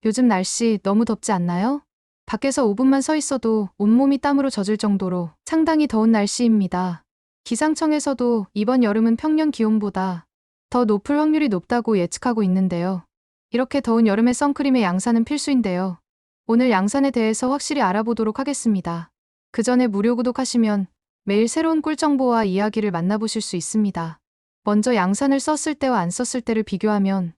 요즘 날씨 너무 덥지 않나요? 밖에서 5분만 서 있어도 온몸이 땀으로 젖을 정도로 상당히 더운 날씨입니다. 기상청에서도 이번 여름은 평년 기온보다 더 높을 확률이 높다고 예측하고 있는데요. 이렇게 더운 여름에 선크림의 양산은 필수인데요. 오늘 양산에 대해서 확실히 알아보도록 하겠습니다. 그 전에 무료 구독하시면 매일 새로운 꿀 정보와 이야기를 만나보실 수 있습니다. 먼저 양산을 썼을 때와 안 썼을 때를 비교하면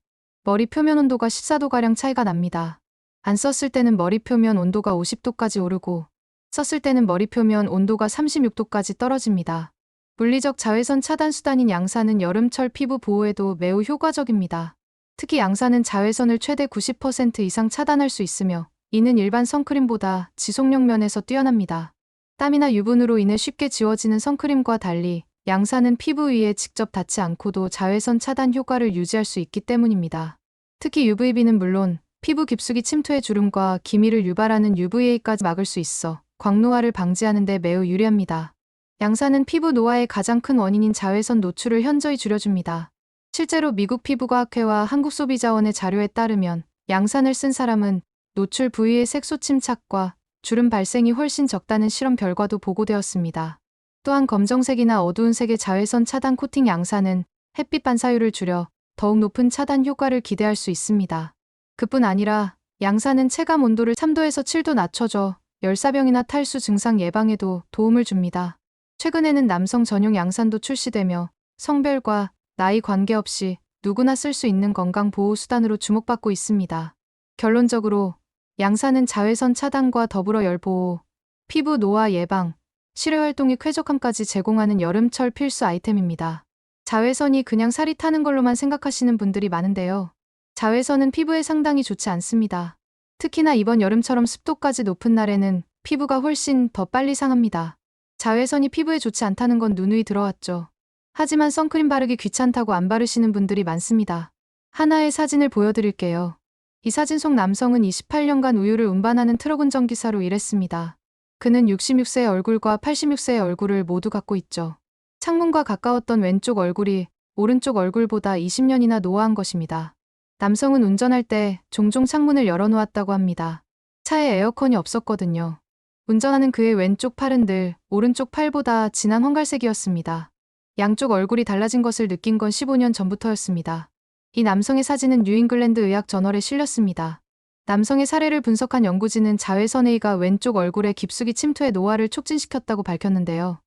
머리 표면 온도가 14도가량 차이가 납니다. 안 썼을 때는 머리 표면 온도가 50도까지 오르고 썼을 때는 머리 표면 온도가 36도까지 떨어집니다. 물리적 자외선 차단 수단인 양산은 여름철 피부 보호에도 매우 효과적입니다. 특히 양산은 자외선을 최대 90% 이상 차단할 수 있으며 이는 일반 선크림보다 지속력 면에서 뛰어납니다. 땀이나 유분으로 인해 쉽게 지워지는 선크림과 달리 양산은 피부 위에 직접 닿지 않고도 자외선 차단 효과를 유지할 수 있기 때문입니다. 특히 UVB는 물론 피부 깊숙이 침투해 주름과 기미를 유발하는 UVA까지 막을 수 있어 광노화를 방지하는 데 매우 유리합니다. 양산은 피부 노화의 가장 큰 원인인 자외선 노출을 현저히 줄여줍니다. 실제로 미국 피부과학회와 한국소비자원의 자료에 따르면 양산을 쓴 사람은 노출 부위의 색소 침착과 주름 발생이 훨씬 적다는 실험 결과도 보고되었습니다. 또한 검정색이나 어두운 색의 자외선 차단 코팅 양산은 햇빛 반사율을 줄여 더욱 높은 차단 효과를 기대할 수 있습니다. 그뿐 아니라 양산은 체감 온도를 3도에서 7도 낮춰줘 열사병이나 탈수 증상 예방에도 도움을 줍니다. 최근에는 남성 전용 양산도 출시되며 성별과 나이 관계없이 누구나 쓸 수 있는 건강 보호 수단으로 주목받고 있습니다. 결론적으로 양산은 자외선 차단과 더불어 열 보호, 피부 노화 예방, 실외 활동의 쾌적함까지 제공하는 여름철 필수 아이템입니다. 자외선이 그냥 살이 타는 걸로만 생각하시는 분들이 많은데요. 자외선은 피부에 상당히 좋지 않습니다. 특히나 이번 여름처럼 습도까지 높은 날에는 피부가 훨씬 더 빨리 상합니다. 자외선이 피부에 좋지 않다는 건 누누이 들어왔죠. 하지만 선크림 바르기 귀찮다고 안 바르시는 분들이 많습니다. 하나의 사진을 보여드릴게요. 이 사진 속 남성은 28년간 우유를 운반하는 트럭 운전기사로 일했습니다. 그는 66세의 얼굴과 86세의 얼굴을 모두 갖고 있죠. 창문과 가까웠던 왼쪽 얼굴이 오른쪽 얼굴보다 20년이나 노화한 것입니다. 남성은 운전할 때 종종 창문을 열어놓았다고 합니다. 차에 에어컨이 없었거든요. 운전하는 그의 왼쪽 팔은 늘 오른쪽 팔보다 진한 황갈색이었습니다. 양쪽 얼굴이 달라진 것을 느낀 건 15년 전부터였습니다. 이 남성의 사진은 뉴잉글랜드 의학 저널에 실렸습니다. 남성의 사례를 분석한 연구진은 자외선 A가 왼쪽 얼굴에 깊숙이 침투해 노화를 촉진시켰다고 밝혔는데요.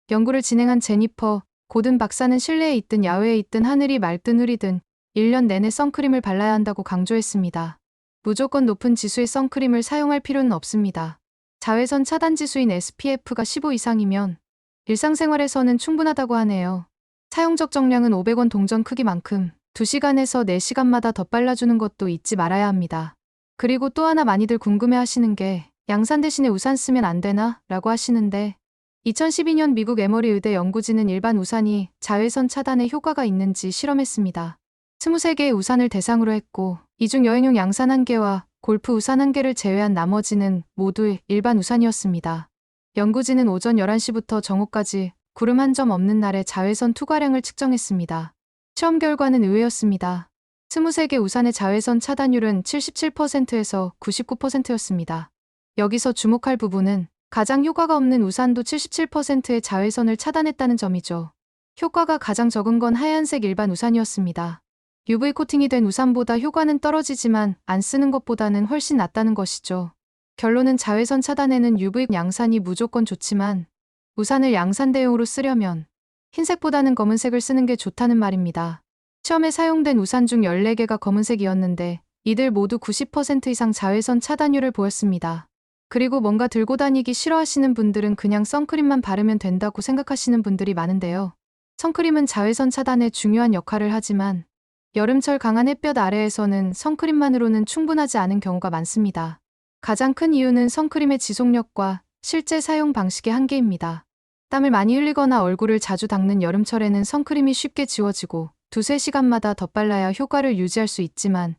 연구를 진행한 제니퍼 고든 박사는 실내에 있든 야외에 있든 하늘이 맑든 흐리든 1년 내내 선크림을 발라야 한다고 강조했습니다. 무조건 높은 지수의 선크림을 사용할 필요는 없습니다. 자외선 차단 지수인 SPF가 15 이상이면 일상생활에서는 충분하다고 하네요. 사용 적정량은 500원 동전 크기만큼 2시간에서 4시간마다 더 발라주는 것도 잊지 말아야 합니다. 그리고 또 하나 많이들 궁금해하시는 게 양산 대신에 우산 쓰면 안 되나? 라고 하시는데 2012년 미국 에머리 의대 연구진은 일반 우산이 자외선 차단에 효과가 있는지 실험했습니다. 23개의 우산을 대상으로 했고 이 중 여행용 양산 1개와 골프 우산 1개를 제외한 나머지는 모두 일반 우산이었습니다. 연구진은 오전 11시부터 정오까지 구름 한 점 없는 날에 자외선 투과량을 측정했습니다. 시험 결과는 의외였습니다. 23개 우산의 자외선 차단율은 77%에서 99%였습니다. 여기서 주목할 부분은 가장 효과가 없는 우산도 77%의 자외선을 차단했다는 점이죠. 효과가 가장 적은 건 하얀색 일반 우산이었습니다. UV 코팅이 된 우산보다 효과는 떨어지지만 안 쓰는 것보다는 훨씬 낫다는 것이죠. 결론은 자외선 차단에는 UV 양산이 무조건 좋지만 우산을 양산 대용으로 쓰려면 흰색보다는 검은색을 쓰는 게 좋다는 말입니다. 시험에 사용된 우산 중 14개가 검은색이었는데 이들 모두 90% 이상 자외선 차단율을 보였습니다. 그리고 뭔가 들고 다니기 싫어하시는 분들은 그냥 선크림만 바르면 된다고 생각하시는 분들이 많은데요. 선크림은 자외선 차단에 중요한 역할을 하지만 여름철 강한 햇볕 아래에서는 선크림만으로는 충분하지 않은 경우가 많습니다. 가장 큰 이유는 선크림의 지속력과 실제 사용 방식의 한계입니다. 땀을 많이 흘리거나 얼굴을 자주 닦는 여름철에는 선크림이 쉽게 지워지고 2~3시간마다 덧발라야 효과를 유지할 수 있지만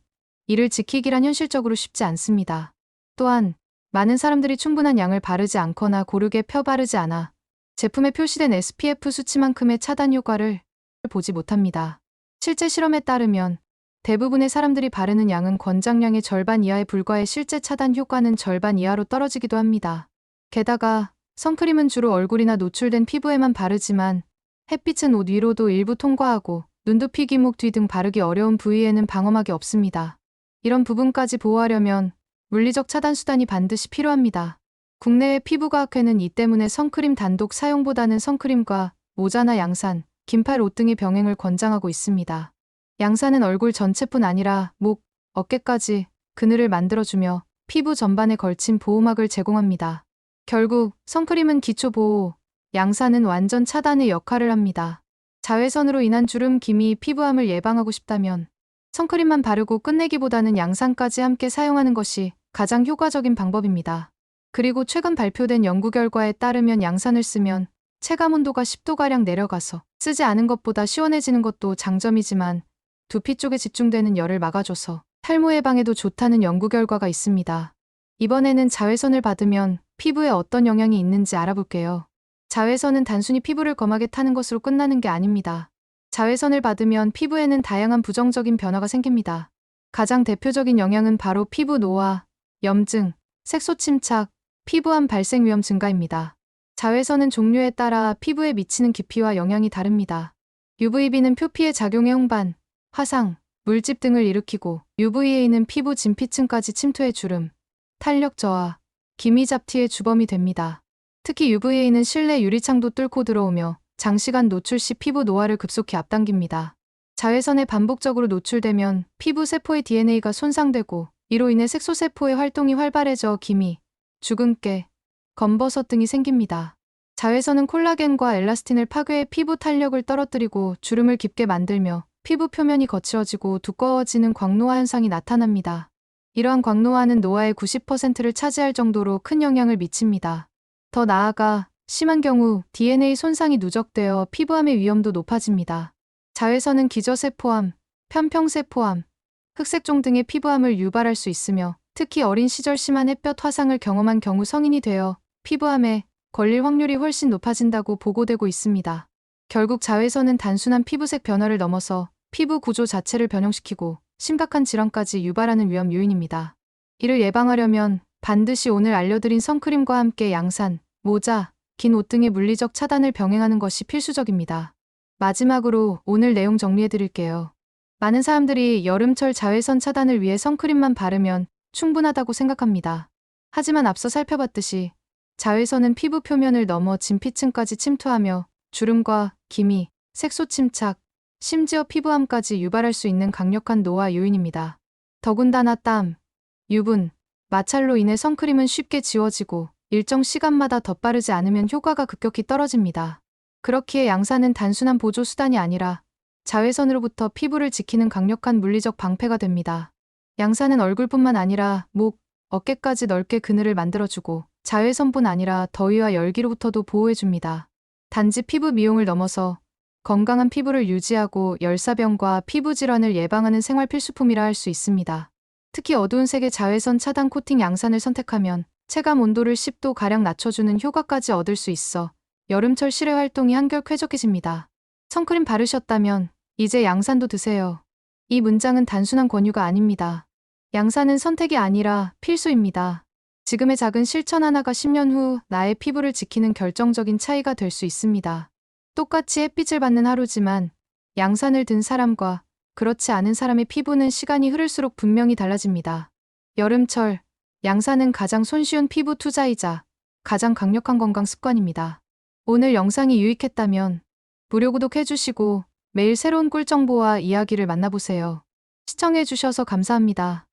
이를 지키기란 현실적으로 쉽지 않습니다. 또한 많은 사람들이 충분한 양을 바르지 않거나 고르게 펴 바르지 않아 제품에 표시된 SPF 수치만큼의 차단 효과를 보지 못합니다. 실제 실험에 따르면 대부분의 사람들이 바르는 양은 권장량의 절반 이하에 불과해 실제 차단 효과는 절반 이하로 떨어지기도 합니다. 게다가 선크림은 주로 얼굴이나 노출된 피부에만 바르지만 햇빛은 옷 위로도 일부 통과하고 눈두피, 귀목 뒤 등 바르기 어려운 부위에는 방어막이 없습니다. 이런 부분까지 보호하려면 물리적 차단 수단이 반드시 필요합니다. 국내외 피부과학회는 이 때문에 선크림 단독 사용보다는 선크림과 모자나 양산, 긴팔 옷 등의 병행을 권장하고 있습니다. 양산은 얼굴 전체뿐 아니라 목, 어깨까지 그늘을 만들어주며 피부 전반에 걸친 보호막을 제공합니다. 결국 선크림은 기초 보호, 양산은 완전 차단의 역할을 합니다. 자외선으로 인한 주름, 기미, 피부암을 예방하고 싶다면 선크림만 바르고 끝내기보다는 양산까지 함께 사용하는 것이 가장 효과적인 방법입니다. 그리고 최근 발표된 연구 결과에 따르면 양산을 쓰면 체감 온도가 10도가량 내려가서 쓰지 않은 것보다 시원해지는 것도 장점이지만 두피 쪽에 집중되는 열을 막아줘서 탈모 예방에도 좋다는 연구 결과가 있습니다. 이번에는 자외선을 받으면 피부에 어떤 영향이 있는지 알아볼게요. 자외선은 단순히 피부를 검하게 타는 것으로 끝나는 게 아닙니다. 자외선을 받으면 피부에는 다양한 부정적인 변화가 생깁니다. 가장 대표적인 영향은 바로 피부 노화, 염증, 색소 침착, 피부암 발생 위험 증가입니다. 자외선은 종류에 따라 피부에 미치는 깊이와 영향이 다릅니다. UVB는 표피에 작용해 홍반, 화상, 물집 등을 일으키고 UVA는 피부 진피층까지 침투해 주름, 탄력 저하, 기미 잡티의 주범이 됩니다. 특히 UVA는 실내 유리창도 뚫고 들어오며 장시간 노출 시 피부 노화를 급속히 앞당깁니다. 자외선에 반복적으로 노출되면 피부 세포의 DNA가 손상되고 이로 인해 색소세포의 활동이 활발해져 기미, 주근깨, 검버섯 등이 생깁니다. 자외선은 콜라겐과 엘라스틴을 파괴해 피부 탄력을 떨어뜨리고 주름을 깊게 만들며 피부 표면이 거칠어지고 두꺼워지는 광노화 현상이 나타납니다. 이러한 광노화는 노화의 90%를 차지할 정도로 큰 영향을 미칩니다. 더 나아가 심한 경우 DNA 손상이 누적되어 피부암의 위험도 높아집니다. 자외선은 기저세포암, 편평세포암, 흑색종 등의 피부암을 유발할 수 있으며 특히 어린 시절 심한 햇볕 화상을 경험한 경우 성인이 되어 피부암에 걸릴 확률이 훨씬 높아진다고 보고되고 있습니다. 결국 자외선은 단순한 피부색 변화를 넘어서 피부 구조 자체를 변형시키고 심각한 질환까지 유발하는 위험 요인입니다. 이를 예방하려면 반드시 오늘 알려드린 선크림과 함께 양산, 모자, 긴 옷 등의 물리적 차단을 병행하는 것이 필수적입니다. 마지막으로 오늘 내용 정리해드릴게요. 많은 사람들이 여름철 자외선 차단을 위해 선크림만 바르면 충분하다고 생각합니다. 하지만 앞서 살펴봤듯이 자외선은 피부 표면을 넘어 진피층까지 침투하며 주름과 기미, 색소 침착, 심지어 피부암까지 유발할 수 있는 강력한 노화 요인입니다. 더군다나 땀, 유분, 마찰로 인해 선크림은 쉽게 지워지고 일정 시간마다 덧바르지 않으면 효과가 급격히 떨어집니다. 그렇기에 양산은 단순한 보조 수단이 아니라 자외선으로부터 피부를 지키는 강력한 물리적 방패가 됩니다. 양산은 얼굴뿐만 아니라 목, 어깨까지 넓게 그늘을 만들어주고 자외선뿐 아니라 더위와 열기로부터도 보호해줍니다. 단지 피부 미용을 넘어서 건강한 피부를 유지하고 열사병과 피부 질환을 예방하는 생활 필수품이라 할 수 있습니다. 특히 어두운 색의 자외선 차단 코팅 양산을 선택하면 체감 온도를 10도가량 낮춰주는 효과까지 얻을 수 있어 여름철 실외 활동이 한결 쾌적해집니다. 선크림 바르셨다면 이제 양산도 드세요. 이 문장은 단순한 권유가 아닙니다. 양산은 선택이 아니라 필수입니다. 지금의 작은 실천 하나가 10년 후 나의 피부를 지키는 결정적인 차이가 될 수 있습니다. 똑같이 햇빛을 받는 하루지만 양산을 든 사람과 그렇지 않은 사람의 피부는 시간이 흐를수록 분명히 달라집니다. 여름철, 양산은 가장 손쉬운 피부 투자이자 가장 강력한 건강 습관입니다. 오늘 영상이 유익했다면 무료 구독해주시고 매일 새로운 꿀 정보와 이야기를 만나보세요. 시청해주셔서 감사합니다.